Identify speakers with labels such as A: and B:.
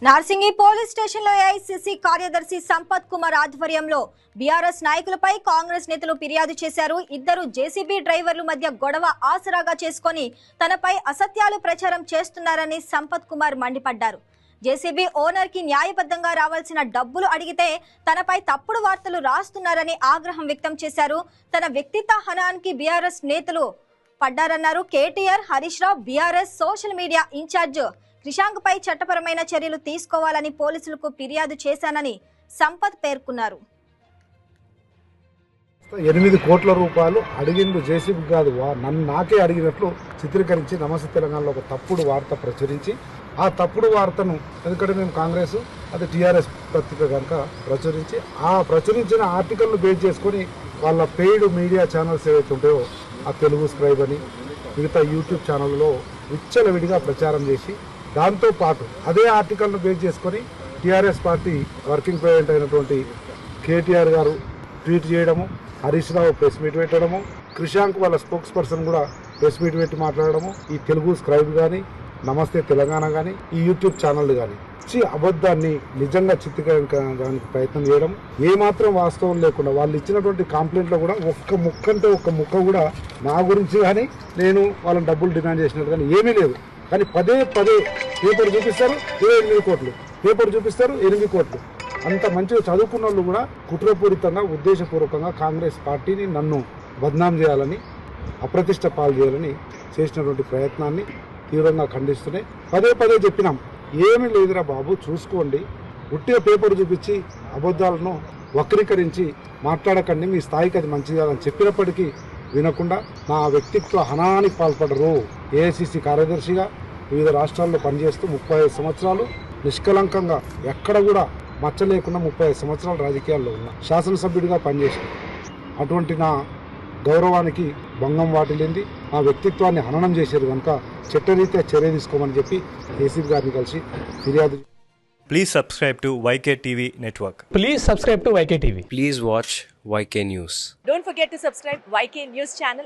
A: Narsingi police station లో AICC కార్యదర్శి సంపత్ కుమార్ ఆధ్వర్యంలో బీఆర్ఎస్ నాయకులపై కాంగ్రెస్ నేతలు ఫిర్యాదు చేశారు. ఇద్దరు జేసీబీ డ్రైవర్ల మధ్య గొడవ ఆసరాగా చేసుకొని తనపై అసత్యాలు ప్రచారం చేస్తున్నారని సంపత్ కుమార్ మండిపడ్డారు. జేసీబీ ఓనర్ కి న్యాయబద్ధంగా రావాల్సిన డబ్బులు అడిగితే తనపై తప్పుడు వార్తలు రాస్తున్నారని ఆగ్రహం వ్యక్తం చేశారు. తన వ్యక్తిత్వ హనానికి బీఆర్ఎస్ నేతలు పడ్డారన్నారు. KTR, Harish Rao, BRS social media incharge Krishank పై చట్టపరమైన చర్యలు తీసుకోవాలని పోలీసులకు ఫిర్యాదు చేశానని సంపత్ పేర్కొన్నారు.
B: 8 కోట్ల రూపాయలు అడిగింది జేసీబీ కాదు, నాకే అడిగినట్లు చిత్రీకరించి నమస్తే తెలంగాణలో ఒక తప్పుడు వార్త ప్రచురించి, ఆ తప్పుడు వార్తను ఎందుకంటే మేము కాంగ్రెస్ అది టీఆర్ఎస్ పత్రిక కనుక ప్రచురించి, ఆ ప్రచురించిన ఆర్టికల్ను బేస్ చేసుకొని వాళ్ళ పెయిడ్ మీడియా ఛానల్స్ ఏవైతే ఉంటాయో ఆ తెలుగు స్క్రైబ్ అని మిగతా యూట్యూబ్ ఛానల్లో విచ్చలవిడిగా ప్రచారం చేసి, దాంతోపాటు అదే ఆర్టికల్ను బేస్ చేసుకొని టీఆర్ఎస్ పార్టీ వర్కింగ్ ప్రెసిడెంట్ అయినటువంటి కేటీఆర్ గారు ట్వీట్ చేయడము, హరీష్ రావు ప్రెస్ మీట్ పెట్టడము, క్రిషాంక్ వాళ్ళ స్పోక్స్ పర్సన్ కూడా ప్రెస్ మీట్ పెట్టి మాట్లాడడము, ఈ తెలుగు స్క్రైబ్ కానీ నమస్తే తెలంగాణ కానీ ఈ యూట్యూబ్ ఛానళ్ళు కానీ అబద్ధాన్ని నిజంగా చిత్రీకరించడానికి ప్రయత్నం చేయడం, ఏమాత్రం వాస్తవం లేకుండా వాళ్ళు ఇచ్చినటువంటి కంప్లైంట్లో కూడా ఒక్క ముక్క కూడా నా గురించి కానీ నేను వాళ్ళని డబ్బులు డిమాండ్ చేసినట్టు కానీ ఏమీ లేదు. కానీ పదే పేపర్ చూపిస్తారు 28 కోట్లు, పేపర్ చూపిస్తారు 8 కోట్లు. అంత మంచిగా చదువుకున్న వాళ్ళు కూడా కుట్రపూరితంగా ఉద్దేశపూర్వకంగా కాంగ్రెస్ పార్టీని నన్ను బద్నాం చేయాలని, అప్రతిష్ట పాలు చేయాలని చేసినటువంటి ప్రయత్నాన్ని తీవ్రంగా ఖండిస్తున్నాయి. పదే చెప్పినాం, ఏమీ లేదురా బాబు చూసుకోండి, ఉట్టిగా పేపర్ చూపించి అబద్ధాలను వక్రీకరించి మాట్లాడకండి, మీ స్థాయికి అది మంచిది కాదని చెప్పినప్పటికీ వినకుండా నా వ్యక్తిత్వ హనానికి పాల్పడరు. ఏఐసీసీ కార్యదర్శిగా వివిధ రాష్ట్రాల్లో పనిచేస్తూ 35 సంవత్సరాలు నిష్కలంకంగా ఎక్కడ కూడా మచ్చ లేకుండా 35 సంవత్సరాలు రాజకీయాల్లో ఉన్నా, శాసనసభ్యుడిగా పనిచేసిన అటువంటి నా గౌరవానికి భంగం వాటిల్లింది, నా వ్యక్తిత్వాన్ని హననం చేశారు కనుక చట్టరీత్యా చర్య తీసుకోమని చెప్పి ఏసీబీ గారిని కలిసి ఫిర్యాదు.
C: Please subscribe to YK TV Network.
D: Please subscribe to YK TV.
E: Please watch YK News.
F: Don't forget to subscribe YK News channel.